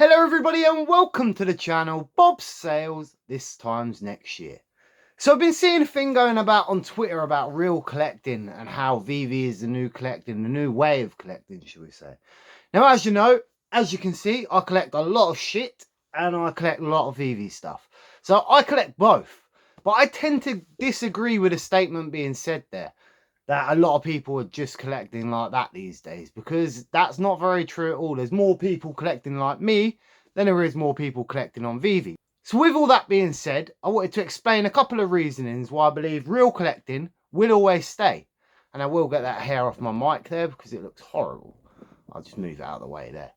Hello everybody and welcome to the channel Bob's Sales this time's next year. So I've been seeing a thing going about on Twitter about real collecting and how VeVe is the new collecting, the new way of collecting, should we say. Now as you know, as you can see, I collect a lot of shit and I collect a lot of VeVe stuff. So I collect both, but I tend to disagree with the statement being said there, that a lot of people are just collecting like that these days, because that's not very true at all. There's more people collecting like me than there is more people collecting on VeVe. So with all that being said, I wanted to explain a couple of reasonings why I believe real collecting will always stay. And I will get that hair off my mic there because it looks horrible. I'll just move it out of the way there.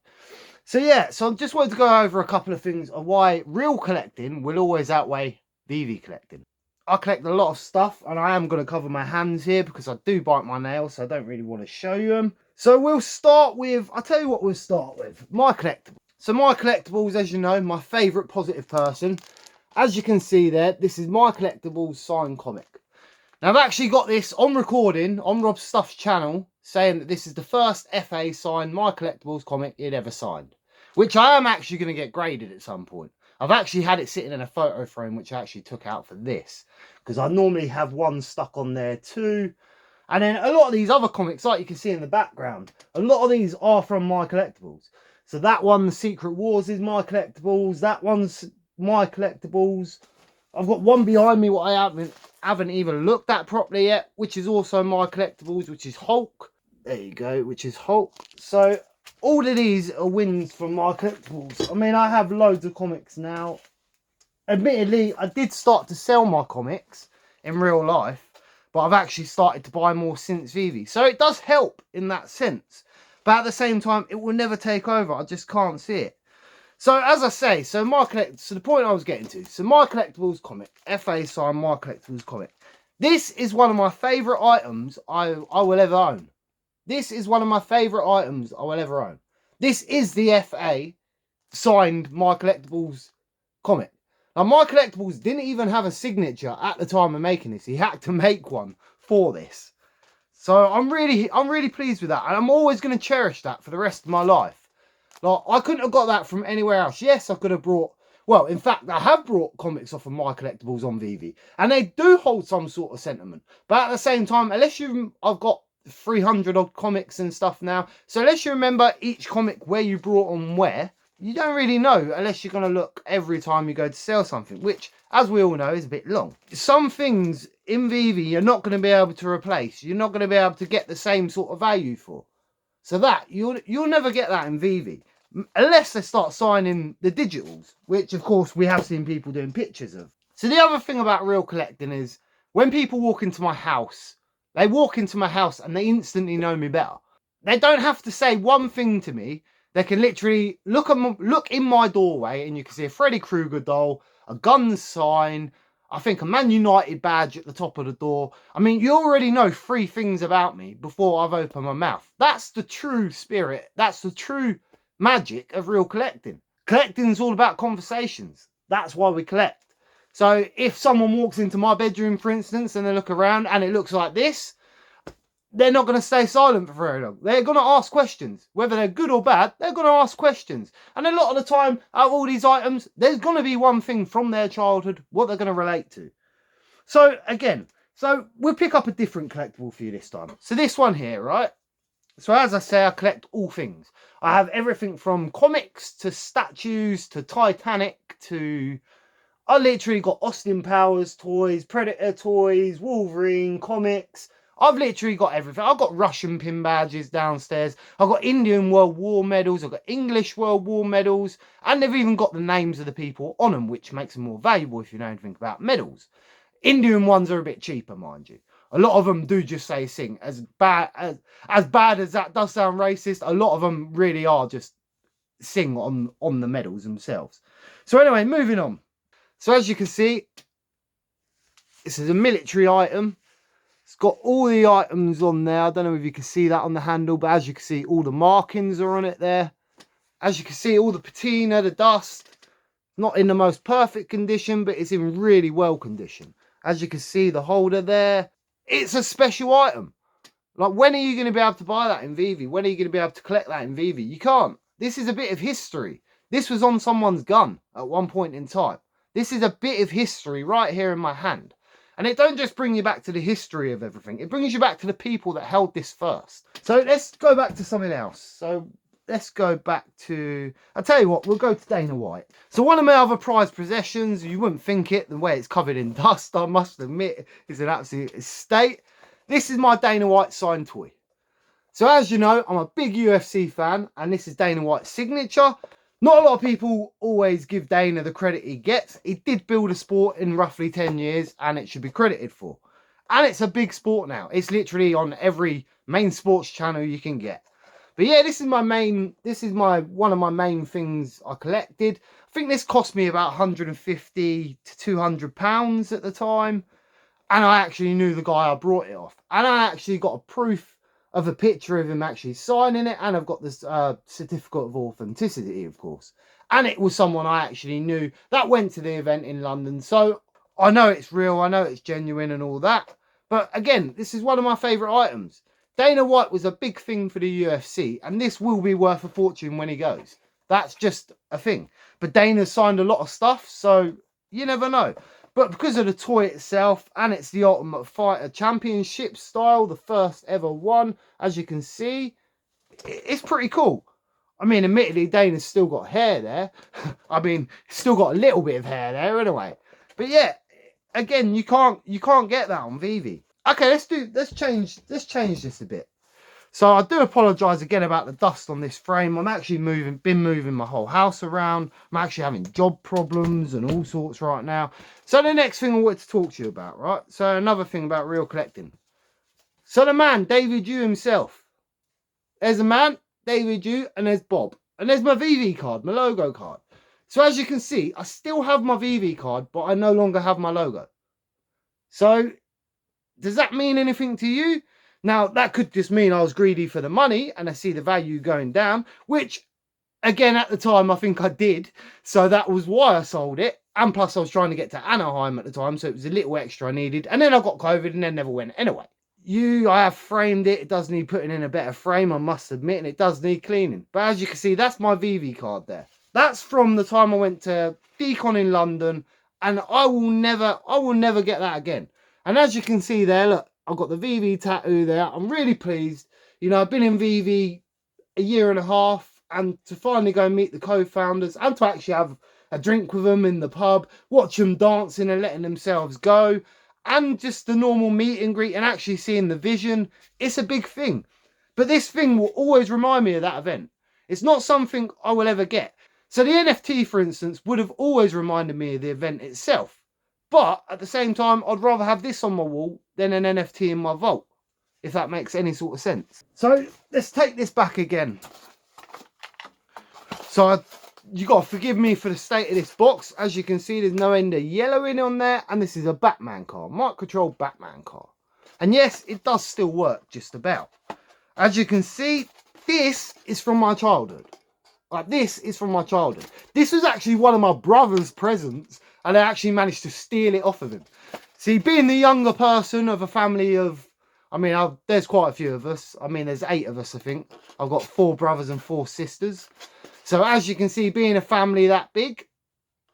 So yeah, so I just wanted to go over a couple of things of why real collecting will always outweigh VeVe collecting. I collect a lot of stuff and I am going to cover my hands here because I do bite my nails, so I don't really want to show you them. So we'll start with, I'll tell you what we'll start with, my collectibles. So my collectibles, as you know, my favourite positive person. As you can see there, this is my collectibles signed comic. Now I've actually got this on recording on Rob Stuff's channel saying that this is the first FA signed my collectibles comic he'd ever signed, which I am actually going to get graded at some point. I've actually had it sitting in a photo frame, which I actually took out for this, because I normally have one stuck on there too. And then a lot of these other comics, like you can see in the background, a lot of these are from my collectibles. So that one, The Secret Wars, is my collectibles. That one's my collectibles. I've got one behind me what I haven't even looked at properly yet, which is also my collectibles, which is Hulk. There you go, which is Hulk. So all of these are wins from my collectibles. I mean, I have loads of comics now. Admittedly, I did start to sell my comics in real life, but I've actually started to buy more since VeVe. So it does help in that sense. But at the same time, it will never take over. I just can't see it. So as I say, so the point I was getting to, so my collectibles comic, FA signed my collectibles comic. This is one of my favourite items I will ever own. This is one of my favourite items I will ever own. This is the FA signed my collectibles comic. Now my collectibles didn't even have a signature at the time of making this. He had to make one for this. So I'm really pleased with that. And I'm always going to cherish that for the rest of my life. Like, I couldn't have got that from anywhere else. Yes, I could have brought, well, in fact, I have brought comics off of my collectibles on VeVe. And they do hold some sort of sentiment. But at the same time, I've got 300 odd comics and stuff now. So unless you remember each comic where you brought them where, you don't really know unless you're going to look every time you go to sell something, which, as we all know, is a bit long. Some things in VeVe you're not going to be able to replace. You're not going to be able to get the same sort of value for. So that, you'll never get that in VeVe. Unless they start signing the digitals, which of course we have seen people doing pictures of. So the other thing about real collecting is when people walk into my house, they walk into my house and they instantly know me better. They don't have to say one thing to me. They can literally look in my doorway and you can see a Freddy Krueger doll, a gun sign, I think a Man United badge at the top of the door. I mean, you already know 3 things about me before I've opened my mouth. That's the true spirit. That's the true magic of real collecting. Collecting is all about conversations. That's why we collect. So if someone walks into my bedroom, for instance, and they look around and it looks like this, they're not going to stay silent for very long. They're going to ask questions. Whether they're good or bad, they're going to ask questions. And a lot of the time, out of all these items, there's going to be one thing from their childhood, what they're going to relate to. So again, so we'll pick up a different collectible for you this time. So this one here, right? So as I say, I collect all things. I have everything from comics to statues to Titanic to... I literally got Austin Powers toys, Predator toys, Wolverine comics. I've literally got everything. I've got Russian pin badges downstairs. I've got Indian World War medals. I've got English World War medals. And they've even got the names of the people on them, which makes them more valuable if you know anything about medals. Indian ones are a bit cheaper, mind you. A lot of them do just say sing. As bad as that does sound racist, a lot of them really are just sing on the medals themselves. So anyway, moving on. So as you can see, this is a military item. It's got all the items on there. I don't know if you can see that on the handle, but as you can see, all the markings are on it there. As you can see, all the patina, the dust, not in the most perfect condition, but it's in really well condition. As you can see, the holder there, it's a special item. Like, when are you going to be able to buy that in VeVe? When are you going to be able to collect that in VeVe? You can't. This is a bit of history. This was on someone's gun at one point in time. This is a bit of history right here in my hand. And it don't just bring you back to the history of everything. It brings you back to the people that held this first. So let's go back to something else. So let's go back to, I'll tell you what, we'll go to Dana White. So one of my other prized possessions, you wouldn't think it, the way it's covered in dust, I must admit, is an absolute state. This is my Dana White signed toy. So as you know, I'm a big UFC fan, and this is Dana White's signature. Not a lot of people always give Dana the credit he gets. He did build a sport in roughly 10 years, and it should be credited for. And it's a big sport now. It's literally on every main sports channel you can get. But yeah, this is one of my main things I collected. I think this cost me about 150 to 200 pounds at the time. And I actually knew the guy I brought it off. And I actually got a proof of a picture of him actually signing it, and I've got this certificate of authenticity, of course. And it was someone I actually knew that went to the event in London, so I know it's real, I know it's genuine and all that. But again, this is one of my favourite items. Dana White was a big thing for the UFC, and this will be worth a fortune when he goes. That's just a thing. But Dana signed a lot of stuff, so you never know. But because of the toy itself, and it's the Ultimate Fighter Championship style, the first ever one, as you can see, it's pretty cool. I mean, admittedly, Dana's still got hair there. I mean, still got a little bit of hair there anyway. But yeah, again, you can't get that on VeVe. Okay, let's change this a bit. So I do apologise again about the dust on this frame. I'm actually been moving my whole house around. I'm actually having job problems and all sorts right now. So the next thing I wanted to talk to you about, right? So another thing about real collecting. So the man, David Yu himself. There's a man, David Yu, and there's Bob. And there's my VeVe card, my logo card. So as you can see, I still have my VeVe card, but I no longer have my logo. So does that mean anything to you? Now, that could just mean I was greedy for the money and I see the value going down, which, again, at the time, I think I did. So that was why I sold it. And plus, I was trying to get to Anaheim at the time, so it was a little extra I needed. And then I got COVID and then never went anyway. I have framed it. It does need putting in a better frame, I must admit, and it does need cleaning. But as you can see, that's my VeVe card there. That's from the time I went to Decon in London, and I will never get that again. And as you can see there, look, I've got the VeVe tattoo there. I'm really pleased. You know, I've been in VeVe a year and a half, and to finally go and meet the co-founders and to actually have a drink with them in the pub, watch them dancing and letting themselves go, and just the normal meet and greet and actually seeing the vision, it's a big thing. But this thing will always remind me of that event. It's not something I will ever get. So the NFT, for instance, would have always reminded me of the event itself. But at the same time, I'd rather have this on my wall than an NFT in my vault, if that makes any sort of sense. So let's take this back again. So you got to forgive me for the state of this box. As you can see, there's no end of yellow in on there. And this is a Batman car, Mike Control Batman car. And yes, it does still work just about. As you can see, this is from my childhood. Like, this is from my childhood. This was actually one of my brother's presents, and I actually managed to steal it off of him. See, being the younger person of a family of, I mean, there's quite a few of us. I mean, there's 8 of us, I think. I've got 4 brothers and 4 sisters. So as you can see, being a family that big,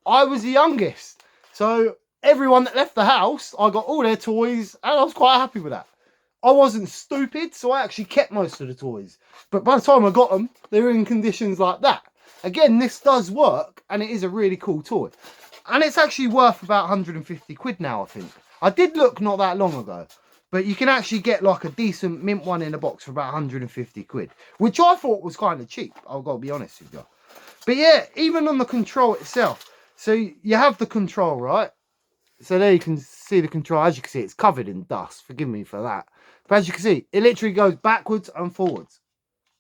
I was the youngest. So everyone that left the house, I got all their toys, and I was quite happy with that. I wasn't stupid, so I actually kept most of the toys. But by the time I got them, they were in conditions like that. Again, this does work, and it is a really cool toy. And it's actually worth about 150 quid now, I think. I did look not that long ago. But you can actually get like a decent mint one in a box for about 150 quid. Which I thought was kind of cheap, I've got to be honest with you. But yeah, even on the control itself. So you have the control, right? So there you can see the control. As you can see, it's covered in dust. Forgive me for that. But as you can see, it literally goes backwards and forwards.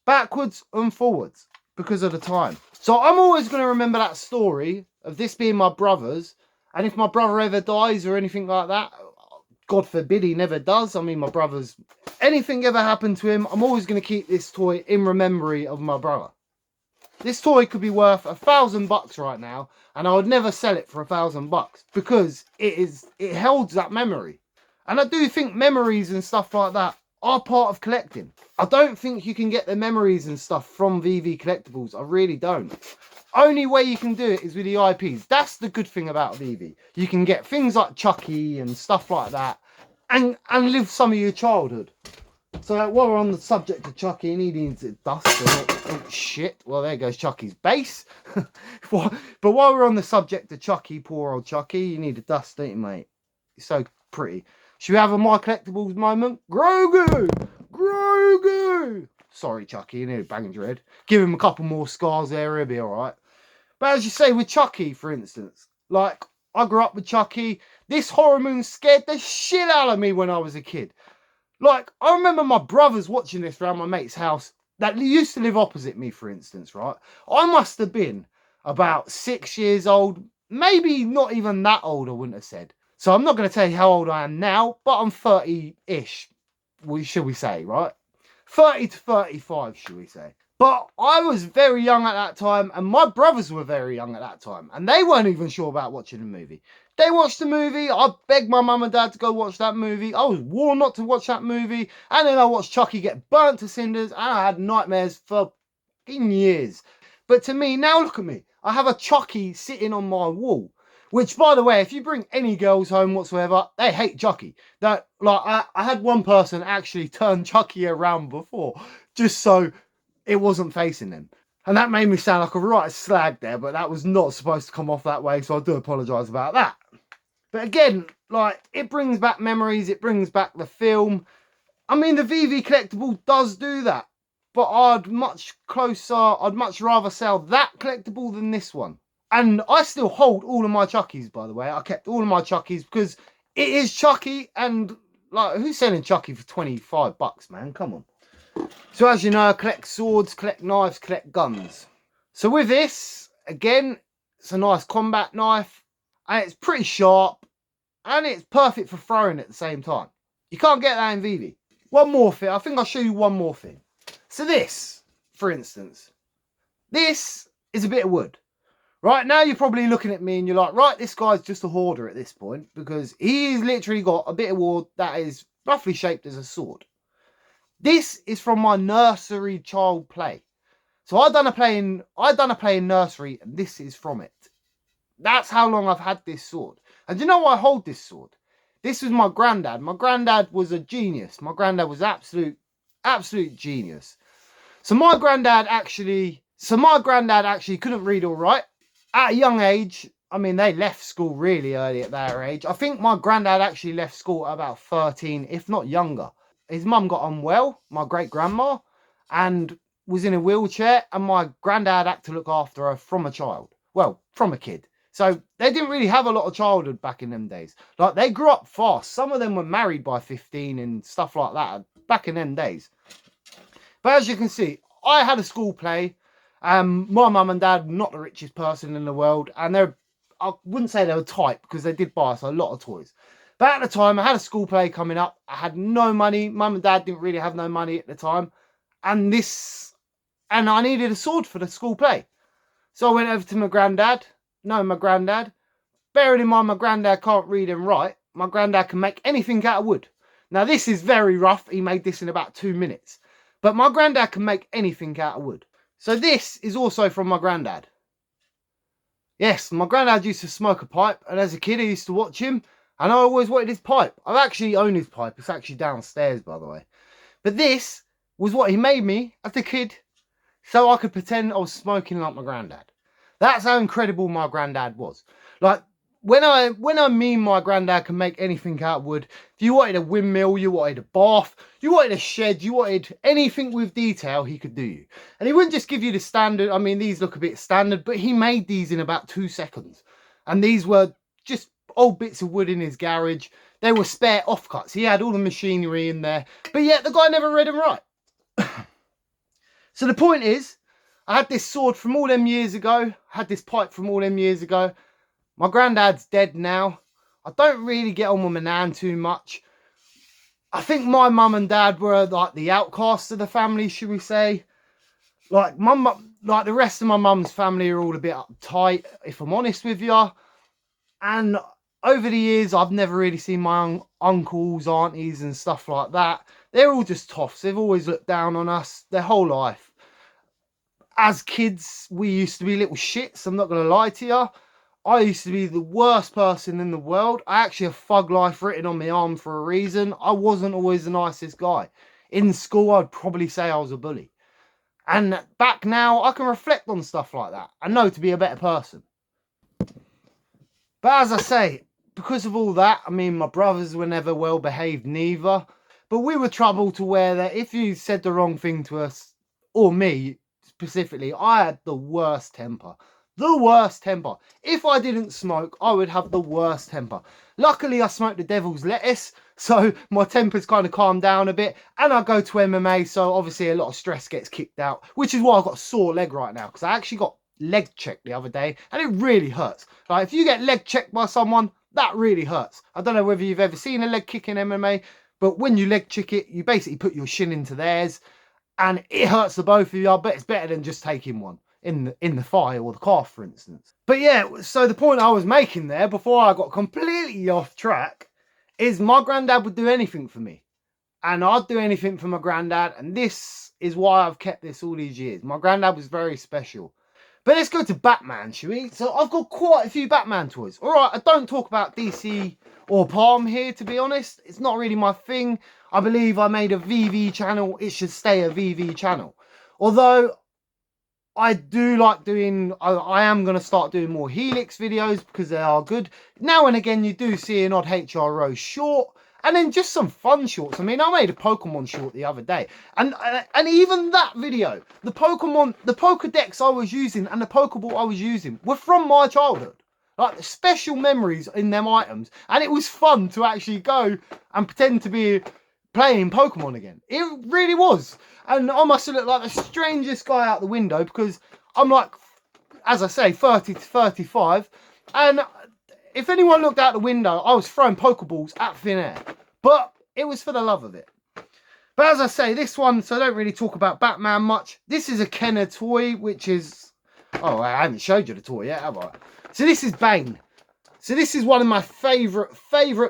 Backwards and forwards because of the time. So I'm always going to remember that story of this being my brother's. And if my brother ever dies or anything like that, God forbid he never does. I mean, my brother's, anything ever happened to him, I'm always going to keep this toy in memory of my brother. This toy could be worth $1,000 right now, and I would never sell it for $1,000 because it holds that memory. And I do think memories and stuff like that are part of collecting. I don't think you can get the memories and stuff from VeVe collectibles. I really don't. Only way you can do it is with the IPs. That's the good thing about VeVe. You can get things like Chucky and stuff like that and live some of your childhood. So while we're on the subject of Chucky and he needs dust, oh shit, well there goes Chucky's base. But while we're on the subject of Chucky, poor old Chucky, you need a dust, don't you, mate? It's so pretty. Should we have a My Collectibles moment? Grogu! Grogu! Sorry, Chucky, you need a banging your head. Give him a couple more scars there, he'll be alright. But as you say, with Chucky, for instance, like, I grew up with Chucky. This horror movie scared the shit out of me when I was a kid. Like, I remember my brothers watching this around my mate's house that used to live opposite me, for instance, right? I must have been about 6 years old, maybe not even that old, I wouldn't have said. So I'm not going to tell you how old I am now, but I'm 30-ish, should we say, right? 30 to 35, should we say. But I was very young at that time, and my brothers were very young at that time, and they weren't even sure about watching the movie. They watched the movie. I begged my mum and dad to go watch that movie. I was warned not to watch that movie. And then I watched Chucky get burnt to cinders. And I had nightmares for years. But to me, now look at me. I have a Chucky sitting on my wall. Which, by the way, if you bring any girls home whatsoever, they hate Chucky. That, like, I had one person actually turn Chucky around before. Just so it wasn't facing them. And that made me sound like a right slag there, but that was not supposed to come off that way, so I do apologise about that. But again, like, it brings back memories, it brings back the film. I mean, the VeVe collectible does do that, but I'd much rather sell that collectible than this one. And I still hold all of my Chuckies, by the way. I kept all of my Chuckies because it is Chucky, and, like, who's selling Chucky for 25 bucks, man? Come on. So as you know, I collect swords, collect knives, collect guns. So with this, again, it's a nice combat knife, and it's pretty sharp, and it's perfect for throwing at the same time. You can't get that in VeVe. One more thing, I think I'll show you one more thing. So this, for instance, this is a bit of wood. Right now you're probably looking at me and you're like, right, this guy's just a hoarder at this point, because he's literally got a bit of wood that is roughly shaped as a sword. This is from my nursery child play. So I done a play in nursery, and this is from it. That's how long I've had this sword. And do you know why I hold this sword? This was my granddad. My granddad was a genius. My granddad was absolute genius. So my granddad actually couldn't read all right. At a young age, I mean, they left school really early at their age. I think my granddad actually left school at about 13, if not younger. His mum got unwell, my great-grandma, and was in a wheelchair, and my granddad had to look after her from a child. Well, from a kid. So they didn't really have a lot of childhood back in them days. Like, they grew up fast. Some of them were married by 15 and stuff like that back in them days. But as you can see, I had a school play. My mum and dad, not the richest person in the world, and I wouldn't say they were tight because they did buy us a lot of toys. But at the time, I had a school play coming up. I had no money. Mum and dad didn't really have no money at the time. And I needed a sword for the school play. So I went over to my granddad. Bearing in mind my granddad can't read and write, my granddad can make anything out of wood. Now this is very rough. He made this in about 2 minutes. But my granddad can make anything out of wood. So this is also from my granddad. Yes, my granddad used to smoke a pipe, and as a kid I used to watch him, and I always wanted his pipe. I've actually owned his pipe. It's actually downstairs, by the way. But this was what he made me as a kid, so I could pretend I was smoking like my granddad. That's how incredible my granddad was. Like, when I mean my granddad can make anything out of wood, if you wanted a windmill, you wanted a bath, you wanted a shed, you wanted anything with detail, he could do you. And he wouldn't just give you the standard. I mean, these look a bit standard, but he made these in about 2 seconds. And these were just old bits of wood in his garage. They were spare offcuts. He had all the machinery in there, but yet the guy never read and write. So the point is, I had this sword from all them years ago. I had this pipe from all them years ago. My granddad's dead now. I don't really get on with my nan too much. I think my mum and dad were like the outcasts of the family, should we say. Like the rest of my mum's family are all a bit uptight, if I'm honest with you. And over the years, I've never really seen my uncles, aunties and stuff like that. they're all just toffs. They've always looked down on us their whole life. As kids, we used to be little shits. I'm not going to lie to you. I used to be the worst person in the world. I actually have thug life written on my arm for a reason. I wasn't always the nicest guy. In school, I'd probably say I was a bully. And back now, I can reflect on stuff like that and know to be a better person. But as I say, because of all that, I mean, my brothers were never well behaved neither. But we were trouble to where that if you said the wrong thing to us, or me specifically, I had the worst temper. The worst temper. If I didn't smoke, I would have the worst temper. Luckily, I smoked the devil's lettuce, so my temper's kind of calmed down a bit. And I go to MMA, so obviously a lot of stress gets kicked out, which is why I've got a sore leg right now, because I actually got leg checked the other day, and it really hurts. Like, if you get leg checked by someone, that really hurts. I don't know whether you've ever seen a leg kick in MMA, but when you leg check it, you basically put your shin into theirs, and it hurts the both of you, but it's better than just taking one in the thigh or the calf, for instance. But yeah, so the point I was making there before I got completely off track is my granddad would do anything for me, and I'd do anything for my granddad, and this is why I've kept this all these years. My granddad was very special. But let's go to Batman, shall we? So I've got quite a few Batman toys. All right, I don't talk about DC or Palm here, to be honest. It's not really my thing. I believe I made a VeVe channel. It should stay a VeVe channel. Although I do like doing, I am going to start doing more Helix videos because they are good. Now and again, you do see an odd HRO short. And then just some fun shorts. I mean, I made a Pokemon short the other day. And even that video, the Pokedex I was using and the Pokeball I was using were from my childhood. Like, special memories in them items. And it was fun to actually go and pretend to be playing Pokemon again. It really was. And I must have looked like the strangest guy out the window because I'm like, as I say, 30 to 35. And if anyone looked out the window, I was throwing Pokeballs at thin air. But it was for the love of it. But as I say, this one, so I don't really talk about Batman much. This is a Kenner toy, which is... Oh, I haven't showed you the toy yet, have I? So this is Bane. So this is one of my favourite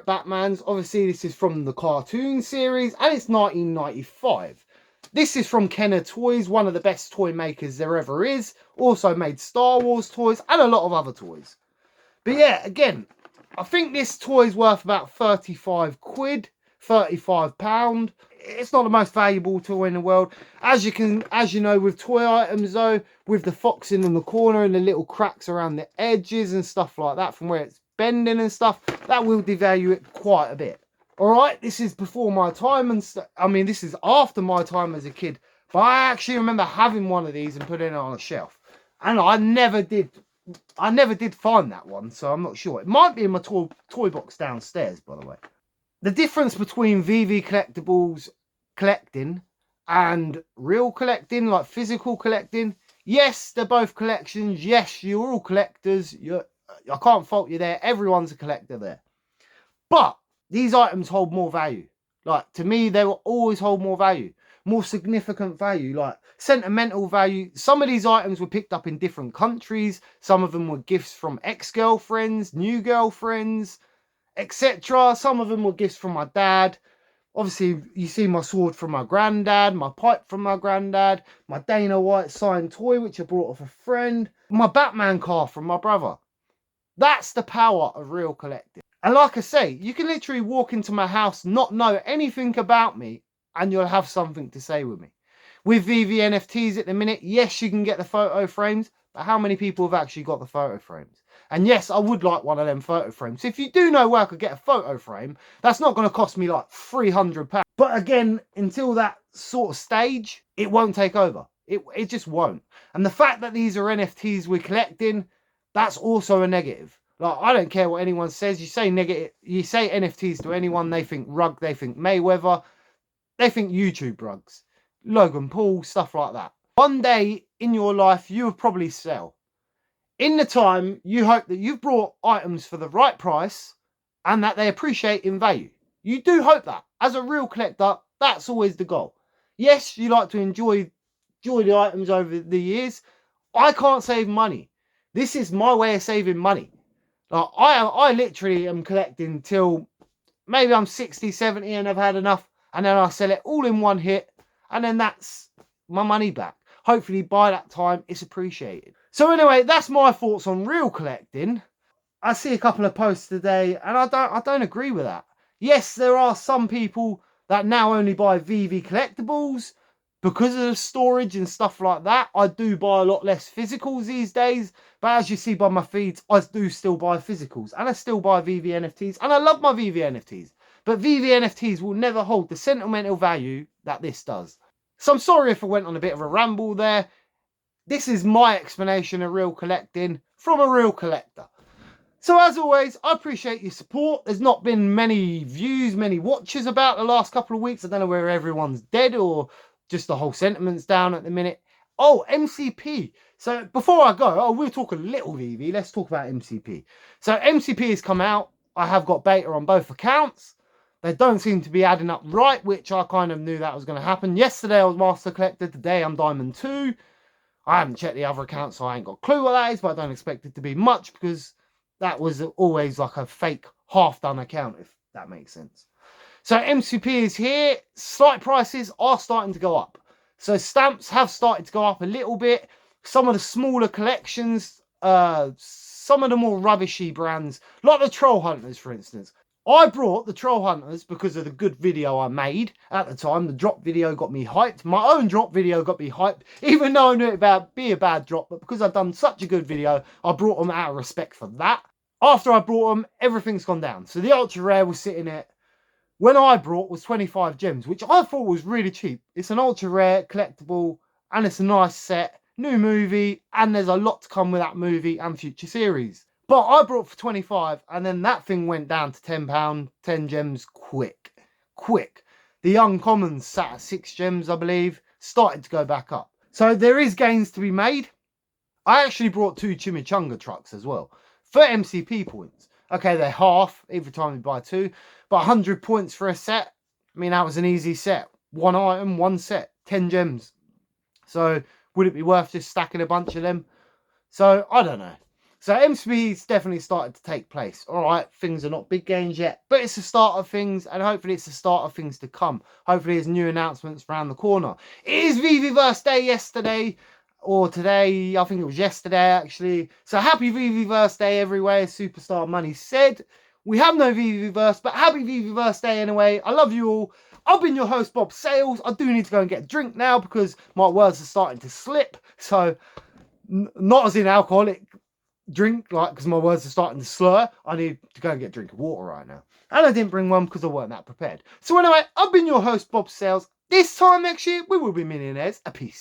Batmans. Obviously, this is from the cartoon series, and it's 1995. This is from Kenner Toys, one of the best toy makers there ever is. Also made Star Wars toys and a lot of other toys. But yeah, again, I think this toy is worth about 35 quid, 35 pound. It's not the most valuable toy in the world. As you know, with toy items though, with the foxing in the corner and the little cracks around the edges and stuff like that from where it's bending and stuff, that will devalue it quite a bit. All right, this is before my time, and I mean, this is after my time as a kid. But I actually remember having one of these and putting it on a shelf, and I never did find that one, so I'm not sure. It might be in my toy box downstairs, by the way. The difference between VeVe collectibles collecting and real collecting, like physical collecting, yes, they're both collections. Yes, you're all collectors. I can't fault you there. Everyone's a collector there. But these items hold more value. Like, to me, they will always hold more value. More significant value, like sentimental value. Some of these items were picked up in different countries. Some of them were gifts from ex-girlfriends, new girlfriends, etc. Some of them were gifts from my dad. Obviously, you see my sword from my granddad, my pipe from my granddad, my Dana White signed toy, which I brought off a friend, my Batman car from my brother. That's the power of real collecting. And like I say, you can literally walk into my house, not know anything about me, and you'll have something to say with me. With VeVe NFTs at the minute, yes, you can get the photo frames, but how many people have actually got the photo frames? And yes, I would like one of them photo frames. If you do know where I could get a photo frame, that's not going to cost me like £300. But again, until that sort of stage, it won't take over. It just won't. And the fact that these are NFTs we're collecting, that's also a negative. Like, I don't care what anyone says. You say negative, you say NFTs to anyone, they think rug, they think Mayweather, they think YouTube rugs, Logan Paul, stuff like that. One day in your life, you will probably sell. In the time, you hope that you've brought items for the right price and that they appreciate in value. You do hope that. As a real collector, that's always the goal. Yes, you like to enjoy the items over the years. I can't save money. This is my way of saving money. I literally am collecting till maybe I'm 60, 70 and I've had enough. and then I sell it all in one hit, and then that's my money back. Hopefully by that time it's appreciated. So anyway, that's my thoughts on real collecting. I see a couple of posts today and I don't agree with that. Yes, there are some people that now only buy VeVe collectibles because of the storage and stuff like that. I do buy a lot less physicals these days, but as you see by my feeds, I do still buy physicals and I still buy VeVe NFTs, and I love my VeVe NFTs. But VeVe NFTs will never hold the sentimental value that this does. So I'm sorry if I went on a bit of a ramble there. This is my explanation of real collecting from a real collector. So as always, I appreciate your support. There's not been many views, many watches about the last couple of weeks. I don't know whether everyone's dead or just the whole sentiment's down at the minute. Oh, MCP. So before I go, we'll talk a little VeVe. Let's talk about MCP. So MCP has come out. I have got beta on both accounts. They don't seem to be adding up right, which I kind of knew that was going to happen. Yesterday I was Master Collector. Today I'm Diamond 2. I haven't checked the other account, so I ain't got a clue what that is, but I don't expect it to be much because that was always like a fake half-done account, if that makes sense. So MCP is here. Slight prices are starting to go up. So stamps have started to go up a little bit. Some of the smaller collections, some of the more rubbishy brands, like the Troll Hunters, for instance. I brought the Troll Hunters because of the good video I made at the time. The drop video got me hyped. My own drop video got me hyped, even though I knew it would be a bad drop. But because I've done such a good video, I brought them out of respect for that. After I brought them, everything's gone down. So the ultra rare was sitting at, when I brought, was 25 gems, which I thought was really cheap. It's an ultra rare collectible and it's a nice set, new movie, and there's a lot to come with that movie and future series. But I brought for 25 and then that thing went down to £10, 10 gems quick. The uncommons sat at 6 gems, I believe, started to go back up. So there is gains to be made. I actually brought 2 chimichanga trucks as well for MCP points. Okay, they're half every time you buy 2, but 100 points for a set. I mean, that was an easy set. 1 item, 1 set, 10 gems. So would it be worth just stacking a bunch of them? So I don't know. So MCP's definitely started to take place. All right, things are not big gains yet, but it's the start of things, and hopefully it's the start of things to come. Hopefully there's new announcements around the corner. It is VeVeverse Day yesterday, or today. I think it was yesterday, actually. So happy VeVeverse Day everywhere, Superstar Money said. We have no VeVeverse, but happy VeVeverse Day anyway. I love you all. I've been your host, Bob Sales. I do need to go and get a drink now because my words are starting to slip. So, not as in alcoholic drink, like, because my words are starting to slur. I need to go and get a drink of water right now. And I didn't bring one because I weren't that prepared. So anyway, I've been your host, Bob Sales. This time next year, we will be millionaires. A peace.